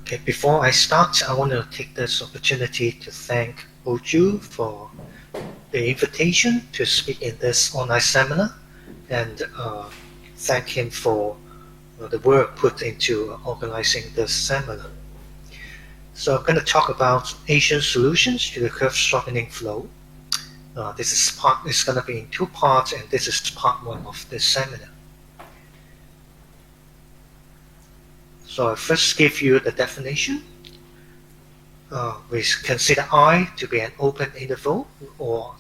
Okay, before I start, I want to take this opportunity to thank Oju for the invitation to speak in this online seminar, and thank him for the work put into organizing this seminar. So I'm going to talk about Asian solutions to the curve shortening flow. This is going to be in two parts, and this is part one of this seminar. So I first give you the definition. We consider I to be an open interval or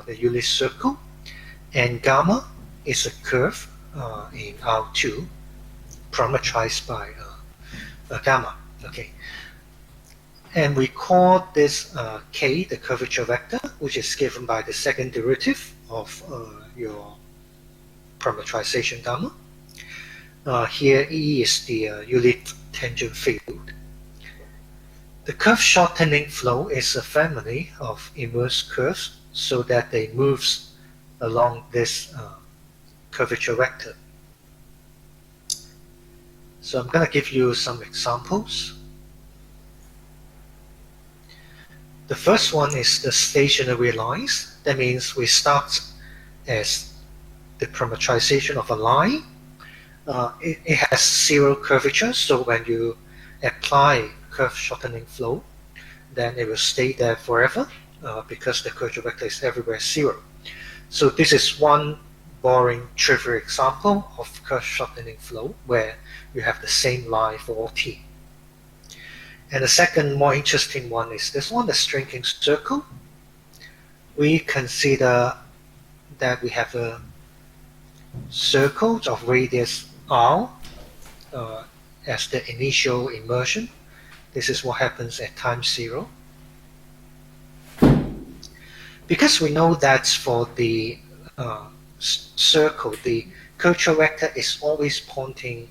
the Euclid circle, and gamma is a curve in R2 parameterized by gamma. Okay, and we call this K the curvature vector, which is given by the second derivative of your parameterization gamma. Here E is the Euclid tangent field. The curve shortening flow is a family of inverse curves so that they move along this curvature vector. So I'm going to give you some examples. The first one is the stationary lines. That means we start as the parametrization of a line. It has zero curvature, so when you apply curve shortening flow, then it will stay there forever because the curvature vector is everywhere zero. So this is one boring, trivial example of curve shortening flow where you have the same line for all t. And the second, more interesting one is this one, the shrinking circle. We consider that we have a circle of radius r as the initial immersion. This is what happens at time 0. Because we know that for the circle, the curvature vector is always pointing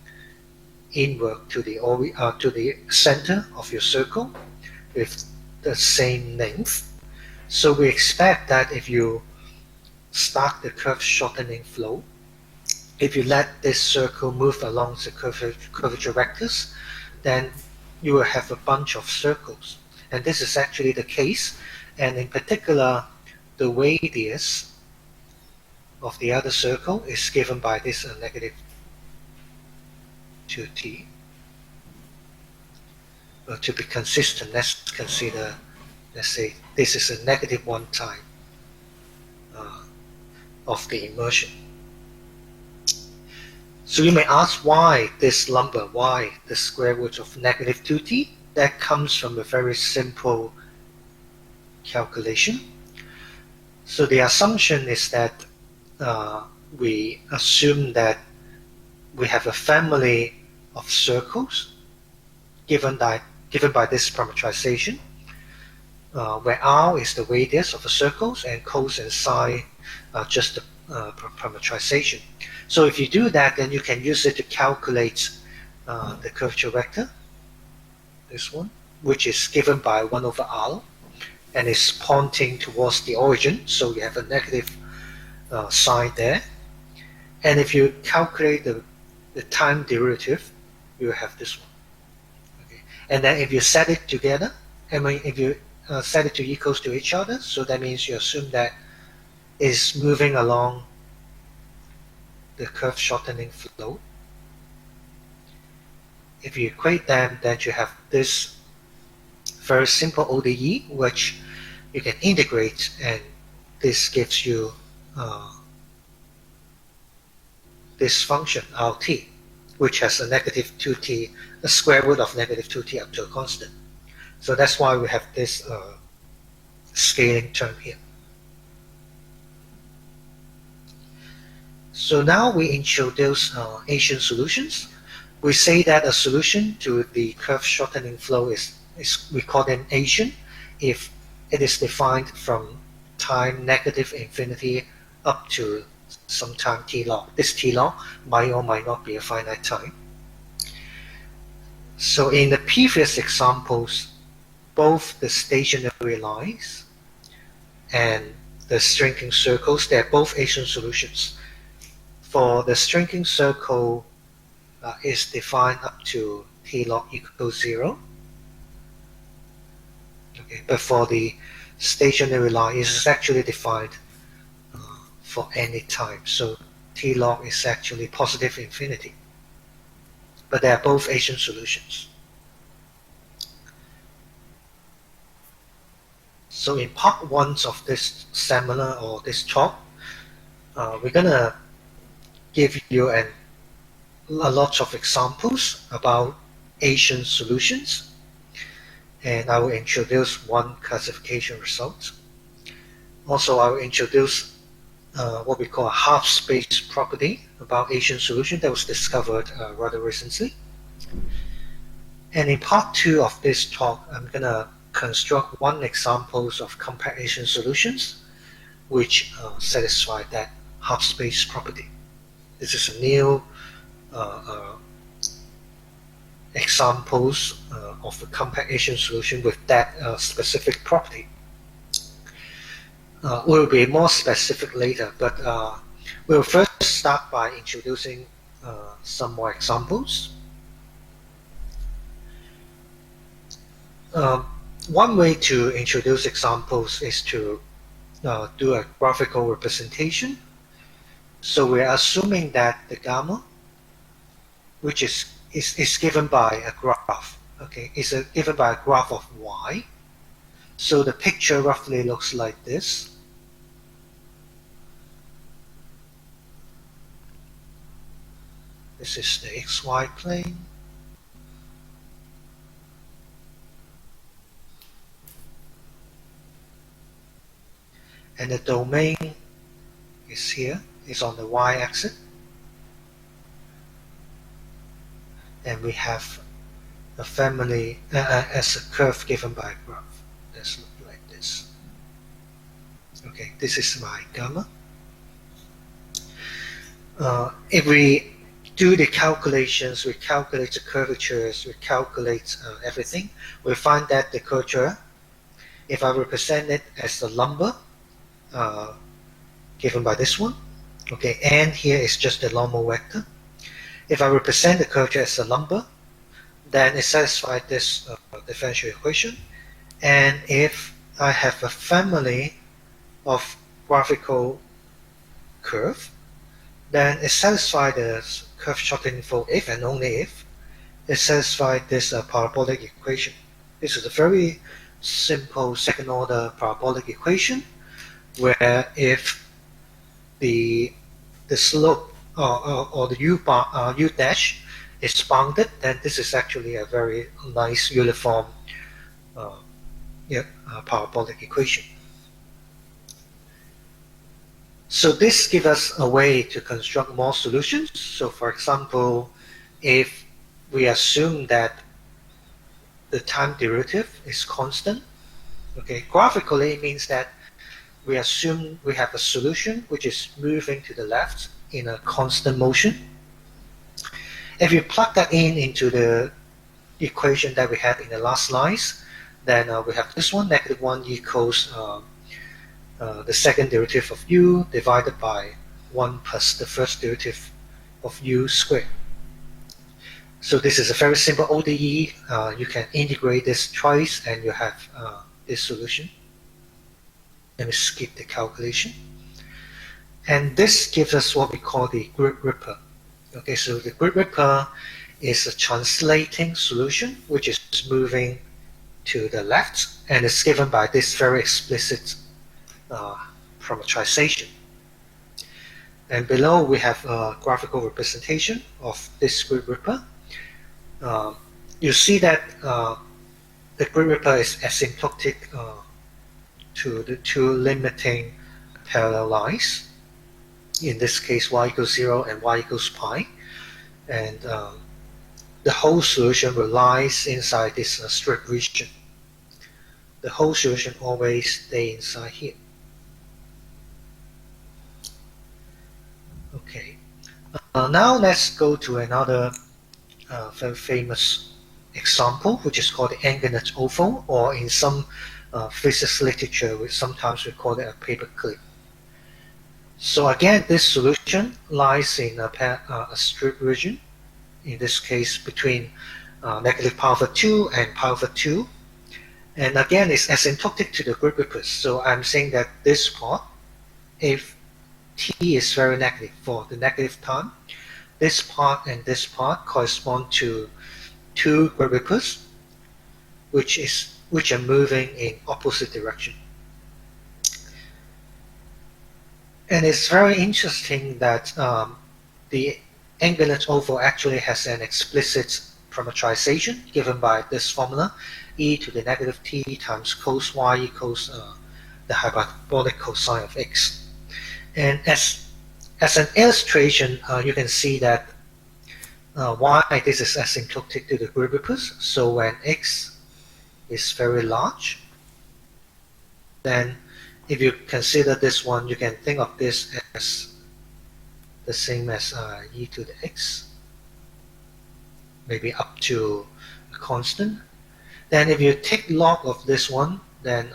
inward to the center of your circle with the same length. So we expect that if you start the curve shortening flow, if you let this circle move along the curvature vectors, then you will have a bunch of circles. And this is actually the case. And in particular, the radius of the other circle is given by this negative 2t. To be consistent, let's consider, let's say, this is a negative 1 time of the immersion. So you may ask why this number, why the square root of negative 2t? That comes from a very simple calculation. So the assumption is that we assume that we have a family of circles given by this parametrization, where r is the radius of the circles and cos and psi are just the parametrization. So if you do that, then you can use it to calculate the curvature vector, this one, which is given by 1 over r, and is pointing towards the origin, so you have a negative sign there. And if you calculate the time derivative, you have this one. Okay. And then if you set it together, if you set it to equals to each other, so that means you assume that it's moving along the curve shortening flow. If you equate them, then you have this very simple ODE, which you can integrate, and this gives you this function Rt, which has a negative 2t, a square root of negative 2t up to a constant. So that's why we have this scaling term here. So now we introduce Asian solutions. We say that a solution to the curve shortening flow is we call them Asian if it is defined from time negative infinity up to some time t log. This t log might or might not be a finite time. So in the previous examples, both the stationary lines and the shrinking circles, they're both Asian solutions. For the shrinking circle is defined up to t log equals 0, Okay, but for the stationary line, it is actually defined for any time. So T log is actually positive infinity. But they are both Asian solutions. So in part 1 of this seminar or this talk, we're going to give you a lot of examples about Asian solutions, and I will introduce one classification result. Also, I will introduce what we call a half-space property about Asian solution that was discovered rather recently. And in part 2 of this talk, I'm going to construct one examples of compact Asian solutions which satisfy that half-space property. This is a new examples of a compact Asian solution with that specific property. We'll be more specific later, but we'll first start by introducing some more examples. One way to introduce examples is to do a graphical representation. So we're assuming that the gamma, which is given by a graph, okay, is given by a graph of y. So the picture roughly looks like this. This is the xy plane. And the domain is here, is on the y-axis. And we have a family as a curve given by a graph. Let's look like this. Okay, this is my gamma. If we do the calculations, we calculate the curvatures, we calculate everything, we find that the curvature, if I represent it as a number, given by this one, okay, and here is just the normal vector. If I represent the curvature as a number, then it satisfies this differential equation. And if I have a family of graphical curve, then it satisfies the curve shortening for if and only if it satisfies this parabolic equation. This is a very simple second order parabolic equation where if the slope or the u dash is bounded, then this is actually a very nice uniform parabolic equation. So this gives us a way to construct more solutions. So for example, if we assume that the time derivative is constant, okay, graphically it means that we assume we have a solution which is moving to the left in a constant motion. If you plug that into the equation that we had in the last slides, then we have this one, -1 equals the second derivative of u divided by 1 plus the first derivative of u squared. So this is a very simple ODE. You can integrate this twice and you have this solution. Let me skip the calculation. And this gives us what we call the Groupripper. Okay, so the Groupripper is a translating solution which is moving to the left and is given by this very explicit parametrization. And below we have a graphical representation of this Groupripper. You see that the Groupripper is asymptotic to the two limiting parallel lines. In this case, y equals 0 and y equals pi. And the whole solution lies inside this straight region. The whole solution always stays inside here. Okay. Now let's go to another very famous example, which is called the Angernet oval, or in some physics literature, sometimes we call it a paperclip. So again, this solution lies in a straight region, in this case between -2 and pi over 2. And again, it's asymptotic to the Groupripper. So I'm saying that this part, if t is very negative for the negative time, this part and this part correspond to two Grouprippers, which are moving in opposite direction. And it's very interesting that the Angernet oval actually has an explicit parametrization given by this formula, e to the negative t times cos y equals the hyperbolic cosine of x. And as an illustration, you can see that why this is asymptotic to the Grouprippers. So when x is very large, then if you consider this one, you can think of this as the same as e to the x, maybe up to a constant. Then if you take log of this one, then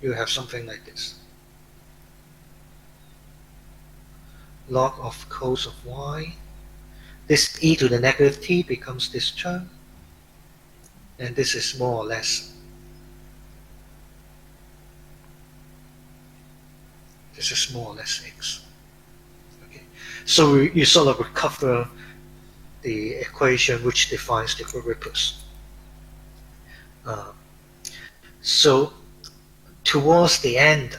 you have something like this. Log of cos of y. This e to the negative t becomes this term, and this is more or less. This is more or less x. Okay, so you sort of recover the equation which defines the Grouprippers. So towards the end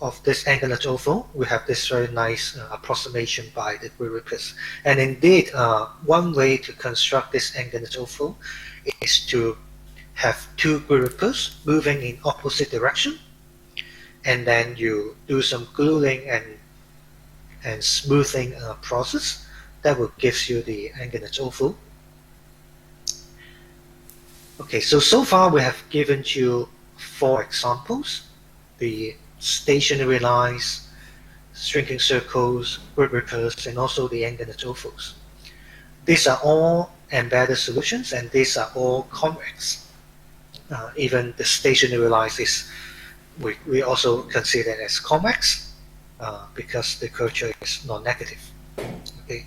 of this Angernet oval, we have this very nice approximation by the Grouprippers. And indeed, one way to construct this Angernet oval is to have two Grouprippers moving in opposite direction, and then you do some gluing and smoothing process that will give you the Angernet oval. Okay, so far we have given you 4 examples: the stationary lines, shrinking circles, Grouprippers, and also the Angernet ovals. These are all embedded solutions, and these are all convex. Even the stationary lines is we also consider it as convex because the curvature is non-negative. Okay,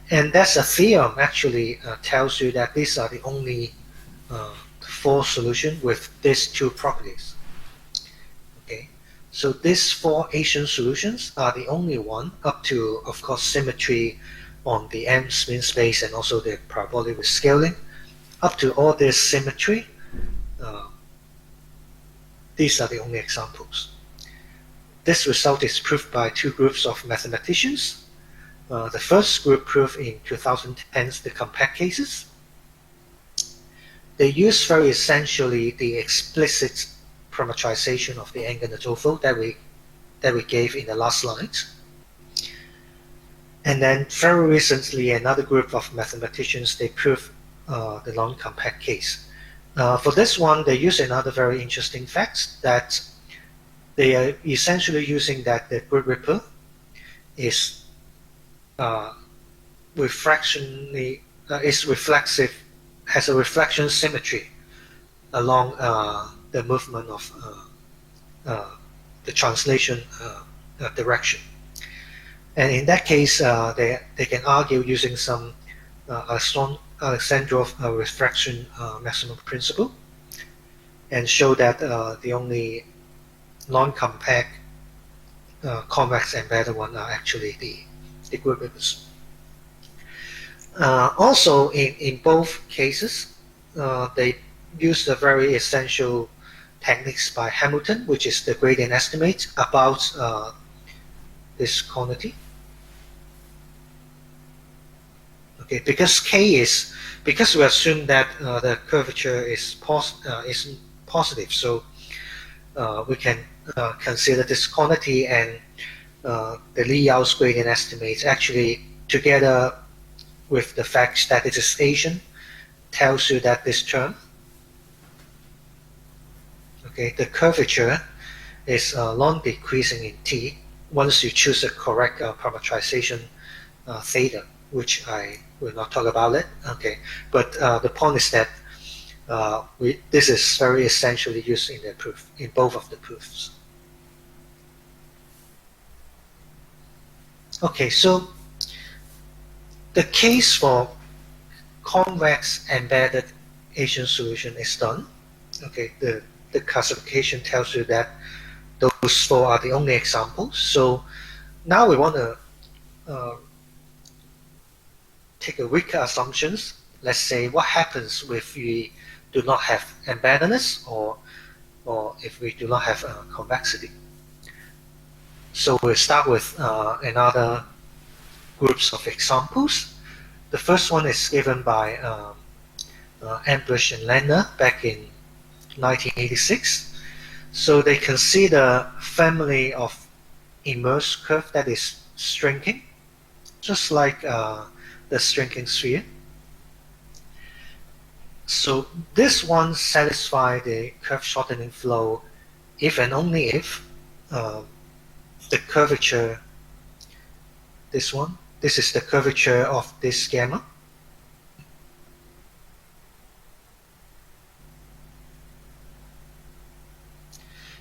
and that's a theorem actually tells you that these are the only 4 solutions with these 2 properties. Okay, so these 4 Asian solutions are the only one up to, of course, symmetry on the M-spin space and also the parabolic rescaling. Up to all this symmetry, these are the only examples. This result is proved by 2 groups of mathematicians. The first group proved in 2010 the compact cases. They use very essentially the explicit parametrization of the Angernet oval that we gave in the last slide. And then very recently, another group of mathematicians, they proved the non-compact case. For this one, they use another very interesting fact that they are essentially using that the Groupripper is reflexive, has a reflection symmetry along the movement of the translation direction. And in that case, they can argue using some Alexandrov refraction maximum principle and show that the only non-compact convex embedded one are actually the Grouprippers. Also, in both cases, they use the very essential techniques by Hamilton, which is the gradient estimate about this quantity. Okay, because we assume that the curvature is positive, so we can consider this quantity and the Li-Yao's gradient estimates actually together with the fact that it is Asian tells you that this term, okay, the curvature is non-decreasing in t once you choose the correct parametrization theta, which I will not talk about it. Okay, but the point is that this is very essentially used in the proof, in both of the proofs. Okay, so the case for convex embedded Asian solution is done. Okay, the classification tells you that those four are the only examples. So now we want to take a weaker assumptions. Let's say what happens if we do not have embeddedness, or if we do not have convexity. So we'll start with another groups of examples. The first one is given by Ambush and Lender back in 1986. So they consider family of immersed curve that is shrinking, just like the shrinking sphere. So this one satisfies the curve shortening flow if and only if the curvature, this is the curvature of this gamma.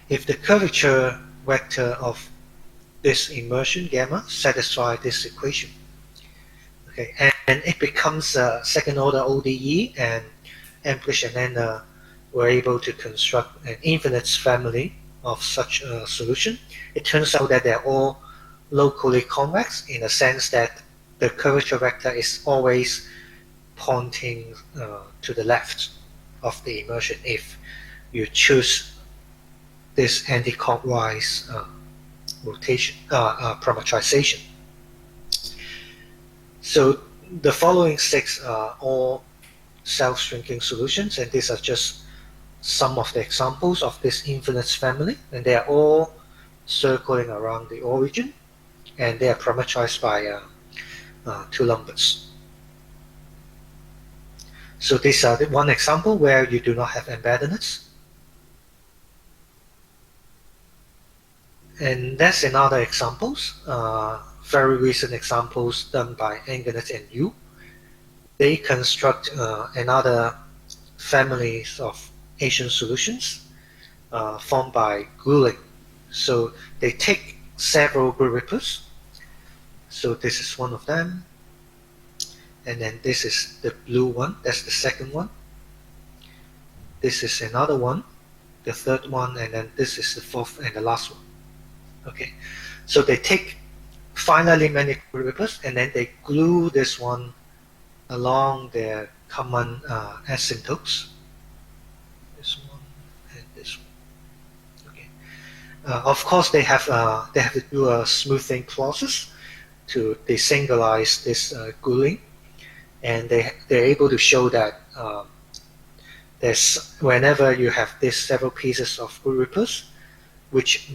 If the curvature vector of this immersion gamma satisfies this equation. Okay, and it becomes a second order ODE, and Ambush and then were able to construct an infinite family of such a solution. It turns out that they're all locally convex in the sense that the curvature vector is always pointing to the left of the immersion if you choose this anti-clockwise rotation, parametrization. So the following six are all self-shrinking solutions, and these are just some of the examples of this infinite family, and they are all circling around the origin, and they are parameterized by two numbers. So these are one example where you do not have embeddedness. And that's another examples, very recent examples done by Angernet and Yu. They construct another families of Asian solutions formed by gluing. So they take several Grouprippers. So this is one of them, and then this is the blue one. That's the second one. This is another one, the third one, and then this is the fourth and the last one. Okay, so they take finitely many Grouprippers, and then they glue this one along their common asymptotes. This one and this one. Okay. Of course, they have to do a smoothing process to desingularize this gluing, and they're able to show that there's whenever you have these several pieces of Grouprippers which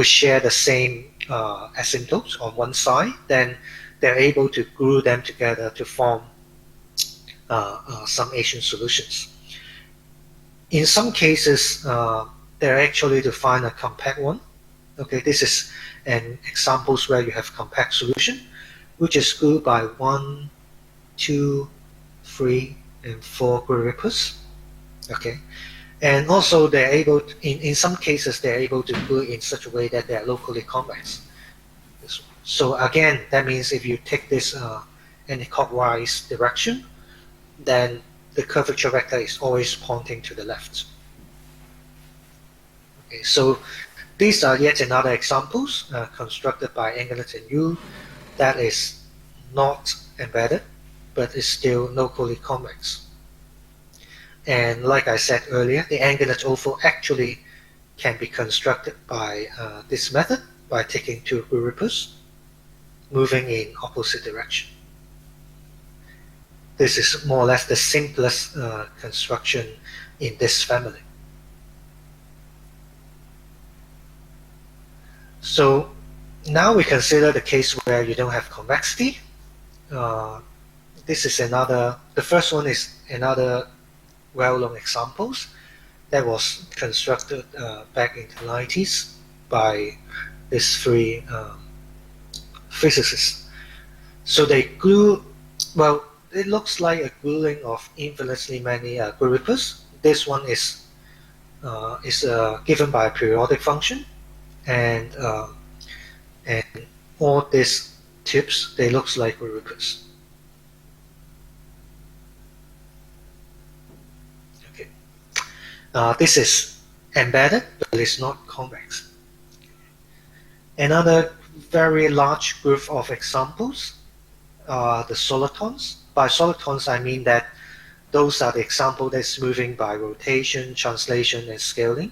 share the same asymptotes on one side, then they're able to glue them together to form some Asian solutions. In some cases, they're actually to find a compact one. Okay, this is an examples where you have compact solution, which is glued by 1, 2, 3, and 4 Grouprippers. Okay, and also they're able to, in some cases they're able to glue in such a way that they're locally convex. So again, that means if you take this anti-clockwise direction, then the curvature vector is always pointing to the left. Okay, so these are yet another examples constructed by Angernet and Yu that is not embedded, but is still locally convex. And like I said earlier, the Angernet oval actually can be constructed by this method by taking two Grouprippers moving in opposite direction. This is more or less the simplest construction in this family. So now we consider the case where you don't have convexity. This is another, the first one is another well-known examples that was constructed back in the 90s by these three physicists. So they glue, well, it looks like a gluing of infinitely many Grouprippers. This one is given by a periodic function, and all these tips, they looks like Grouprippers. Okay, This is embedded, but it's not convex. Another very large group of examples are the solitons. By solitons, I mean that those are the examples that's moving by rotation, translation, and scaling,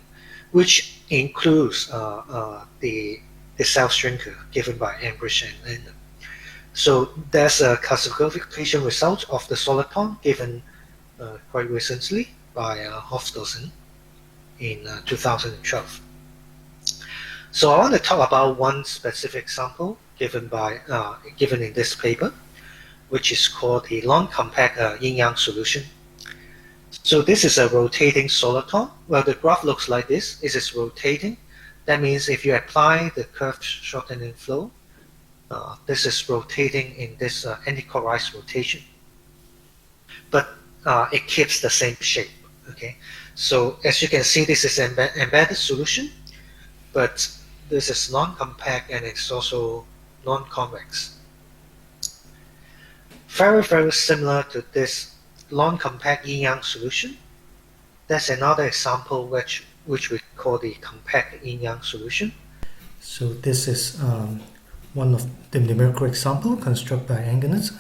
which includes the self-shrinker given by English and Linden. So there's a classification result of the soliton given quite recently by Hofstadter in 2012. So I want to talk about one specific example given in this paper, which is called the non-compact Yin-Yang solution. So this is a rotating soliton. Well, the graph looks like this. It is rotating. That means if you apply the curved shortening flow, this is rotating in this anti-clockwise rotation. But it keeps the same shape. Okay. So as you can see, this is an embedded solution, but this is non-compact and it's also non-convex. Very, very similar to this non-compact Yin-Yang solution. That's another example which we call the compact Yin-Yang solution. So this is one of the numerical example constructed by Angernet,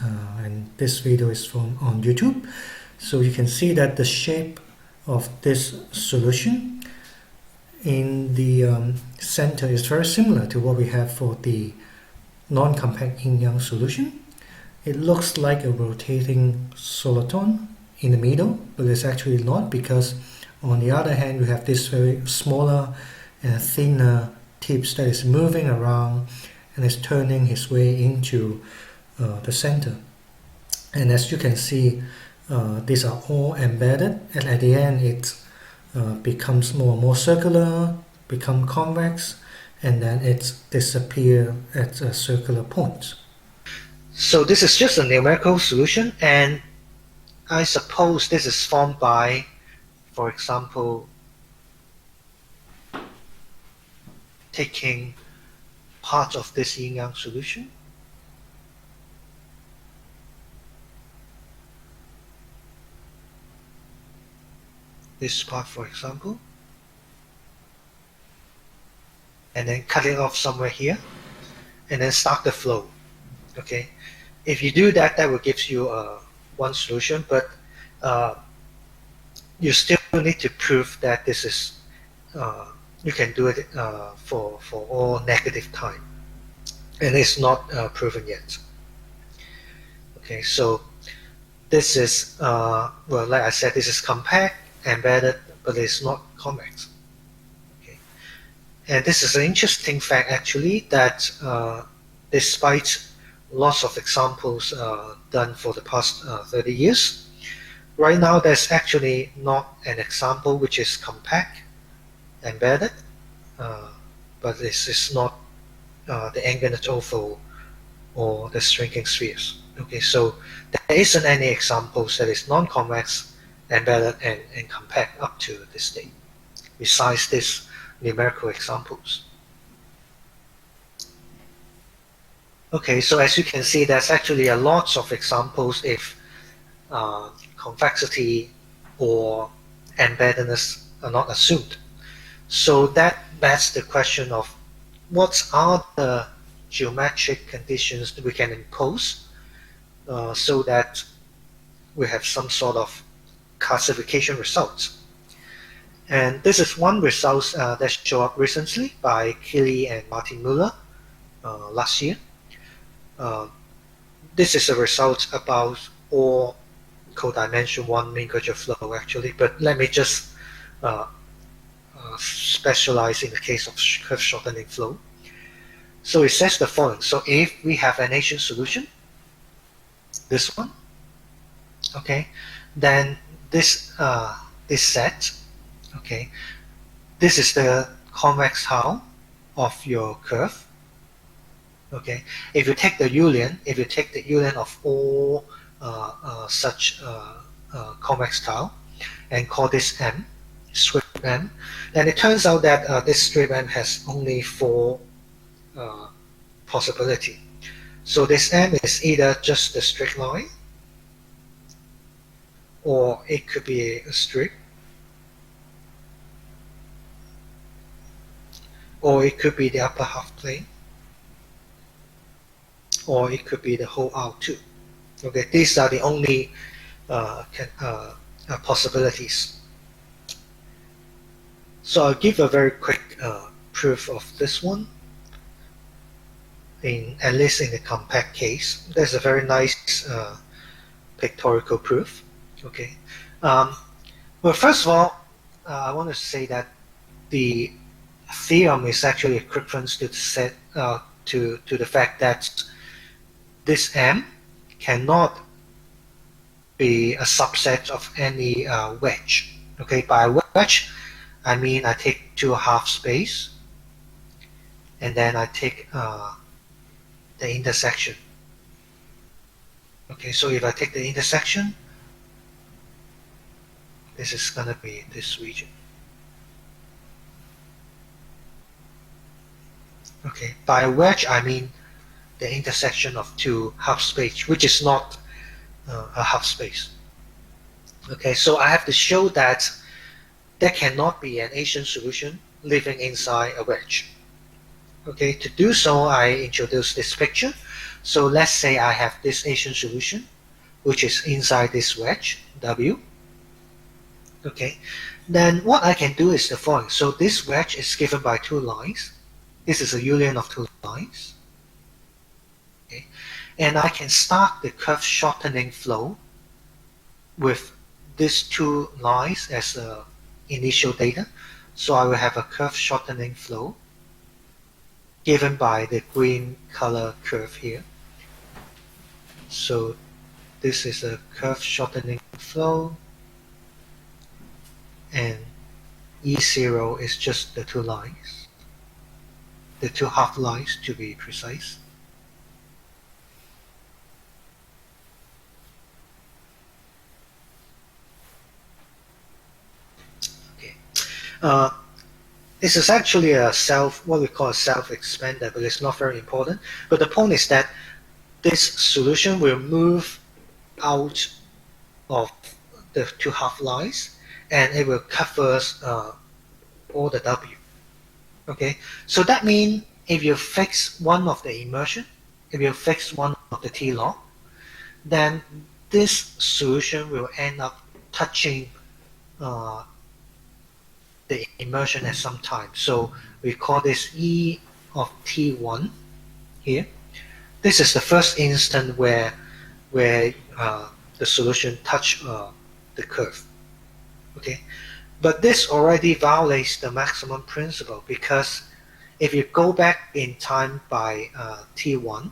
and this video is from on YouTube. So you can see that the shape of this solution in the center is very similar to what we have for the non-compact Yin-Yang solution. It looks like a rotating soliton in the middle, but it's actually not, because on the other hand we have this very smaller and thinner tips that is moving around and is turning his way into the center. And as you can see, these are all embedded, and at the end it becomes more and more circular, become convex, and then it disappears at a circular point. So this is just a numerical solution, and I suppose this is formed by, for example, taking part of this Yin-Yang solution, this part for example, and then cut it off somewhere here, and then start the flow. Okay, if you do that, that will give you one solution, but you still need to prove that this is you can do it for all negative time, and it's not proven yet. Okay, so this is well, like I said, this is compact, embedded, but it's not convex. Okay, and this is an interesting fact actually, that despite lots of examples done for the past 30 years, right now there's actually not an example which is compact, embedded, but this is not the Angernet oval or the shrinking spheres. Okay, so there isn't any examples that is non-convex, embedded, and compact up to this day, besides these numerical examples. Okay, so as you can see, there's actually a lot of examples if convexity or embeddedness are not assumed. So that begs the question of what are the geometric conditions that we can impose so that we have some sort of classification results. And this is one result that showed up recently by Keeley and Martin Muller last year. This is a result about all codimension 1 mean curvature flow actually, but let me just specialize in the case of curve shortening flow. So it says the following. So if we have an Asian solution, this one, okay, then this set, okay, this is the convex hull of your curve. Okay, if you take the union, of all such convex tile and call this M, strip M, then it turns out that this strip M has only 4 possibility. So this M is either just a straight line, or it could be a strip, or it could be the upper half plane, or it could be the whole R2. Okay, these are the only possibilities. So I'll give a very quick proof of this one. At least in the compact case, there's a very nice pictorial proof. Okay. Well, first of all, I want to say that the theorem is actually equivalent to the fact that this M cannot be a subset of any wedge. Okay, by wedge, I mean I take two half space, and then I take the intersection. Okay, so if I take the intersection, this is gonna be this region. Okay, by wedge I mean the intersection of two half space, which is not a half space. Okay, so I have to show that there cannot be an Asian solution living inside a wedge. Okay, to do so, I introduce this picture. So let's say I have this Asian solution, which is inside this wedge, W. Okay, then what I can do is the following. So this wedge is given by two lines. This is a union of two lines. Okay, and I can start the curve shortening flow with these two lines as initial data. So I will have a curve shortening flow given by the green color curve here. So this is a curve shortening flow, and E0 is just the two lines, the two half lines to be precise. Okay. This is actually what we call a self-expander, but it's not very important. But the point is that this solution will move out of the two half lines, and it will cover all the W. Okay, so that means if you fix one of the immersion, if you fix one of the T-log, then this solution will end up touching the immersion at some time. So we call this E of T1 here. This is the first instant where the solution touch the curve. Okay, but this already violates the maximum principle, because if you go back in time by T1,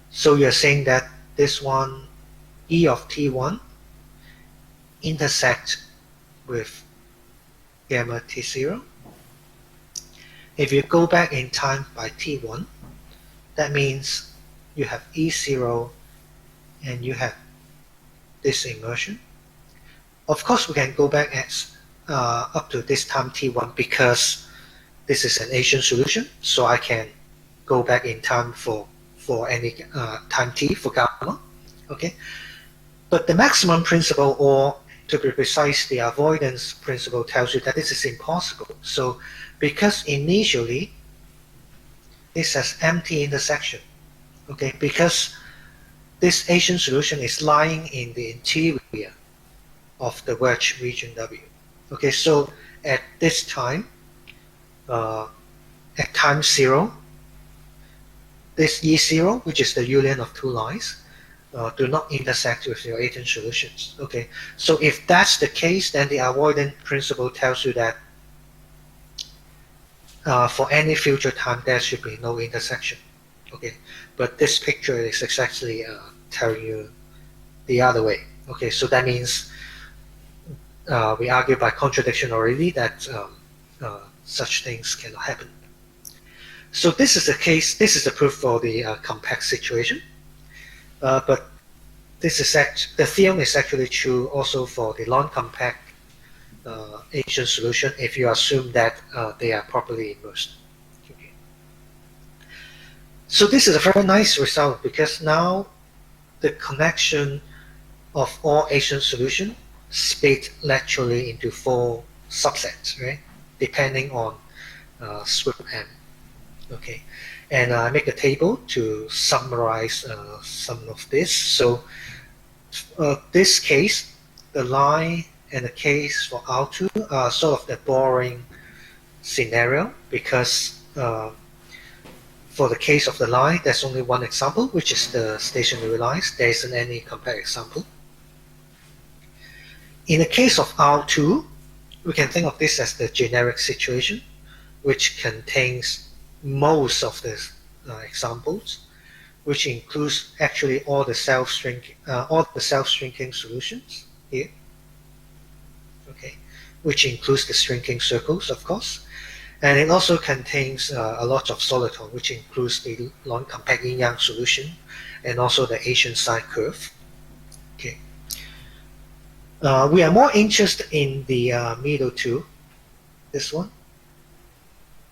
so you're saying that this one, E of T1, intersect with gamma T0. If you go back in time by T1, that means you have E0 and you have this immersion. Of course, we can go back up to this time T1 because this is an Asian solution, so I can go back in time for any time T for gamma. Okay, but the maximum principle, or to be precise, the avoidance principle, tells you that this is impossible. So because initially this has empty intersection, okay, because this Asian solution is lying in the interior of the wedge region W. Okay, so at this time, at time 0, this E0, which is the union of two lines, do not intersect with your Asian solutions. Okay, so if that's the case, then the avoidance principle tells you that for any future time there should be no intersection. Okay, but this picture is exactly telling you the other way. Okay, so that means we argue by contradiction already that such things cannot happen. So this is the case. This is the proof for the compact situation. But this is the theorem is actually true also for the non-compact Asian solution if you assume that they are properly immersed. Okay. So this is a very nice result, because now the connection of all Asian solution split laterally into 4 subsets, right? Depending on script M. Okay, and I make a table to summarize some of this. So this case, the line and the case for R2 are sort of the boring scenario because for the case of the line, there's only one example, which is the stationary lines. There isn't any compact example. In the case of R2, we can think of this as the generic situation, which contains most of the examples, which includes actually all the self-shrinking solutions here. Okay, which includes the shrinking circles, of course, and it also contains a lot of soliton, which includes the non-compact Yin-Yang solution and also the Asian side curve. Okay. We are more interested in the middle two, this one,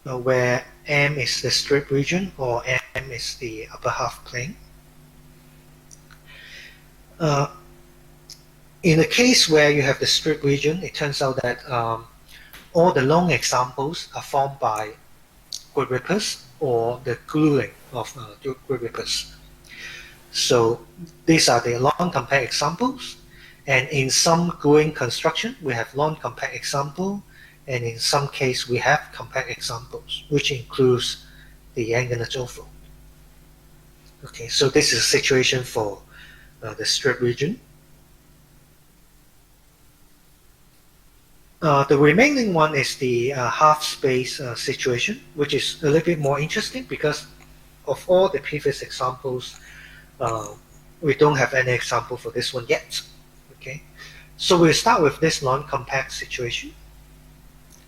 where M is the strip region or M is the upper half plane. In the case where you have the strip region, it turns out that all the long examples are formed by Grouprippers or the gluing of Grouprippers. So these are the long compact examples, and in some gluing construction we have long compact example, and in some case we have compact examples, which includes the Angernet overfold. Okay, so this is a situation for the strip region. The remaining one is the half space situation, which is a little bit more interesting because of all the previous examples, we don't have any example for this one yet. Okay, so we'll start with this non-compact situation.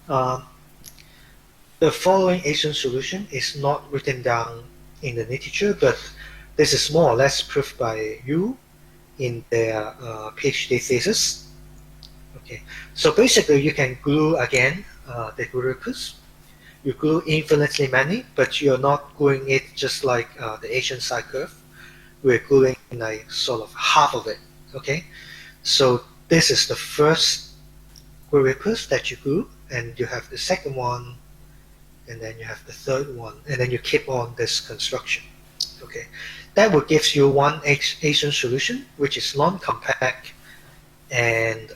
The following Asian solution is not written down in the literature, but this is more or less proved by Yu in their PhD thesis. Okay, so basically you can glue again the Grouprippers. You glue infinitely many, but you're not gluing it just like the Asian side curve. We're gluing like sort of half of it. Okay, so this is the first Grouprippers that you glue, and you have the second one, and then you have the third one, and then you keep on this construction. Okay, that will give you one Asian solution, which is non-compact, and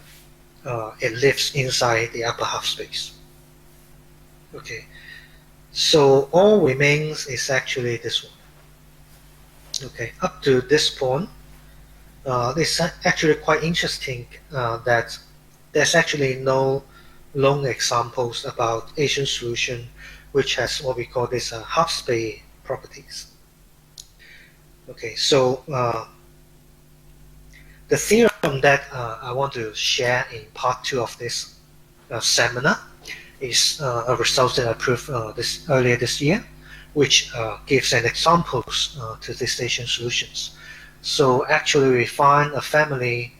it lives inside the upper half space. Okay, so all remains is actually this one. Okay, up to this point, it's actually quite interesting that there's actually no long examples about Asian solution which has what we call this half space properties. Okay, so the theorem that I want to share in part 2 of this seminar is a result that I proved earlier this year, which gives an examples to these Asian solutions. So actually we find a family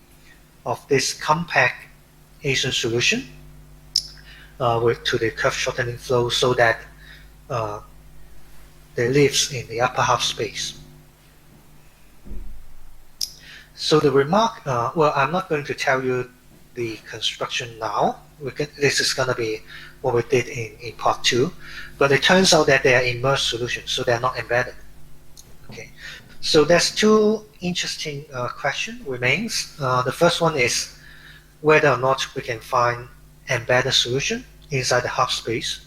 of this compact Asian solution to the curve shortening flow so that they lives in the upper half space. So the remark, well, I'm not going to tell you the construction now. This is going to be what we did in part 2, but it turns out that they are immersed solutions, so they're not embedded. Okay, so there's two interesting questions remains. The first one is whether or not we can find embedded solution inside the half space.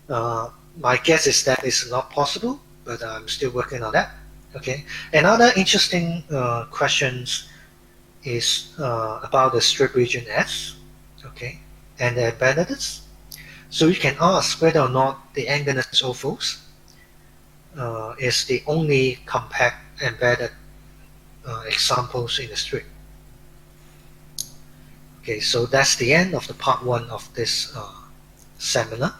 My guess is that it's not possible, but I'm still working on that. Okay. Another interesting questions is about the strip region S, okay, and the embeddedness. So you can ask whether or not the Angernet overfolds is the only compact embedded examples in the strip. Okay, so that's the end of the part 1 of this seminar.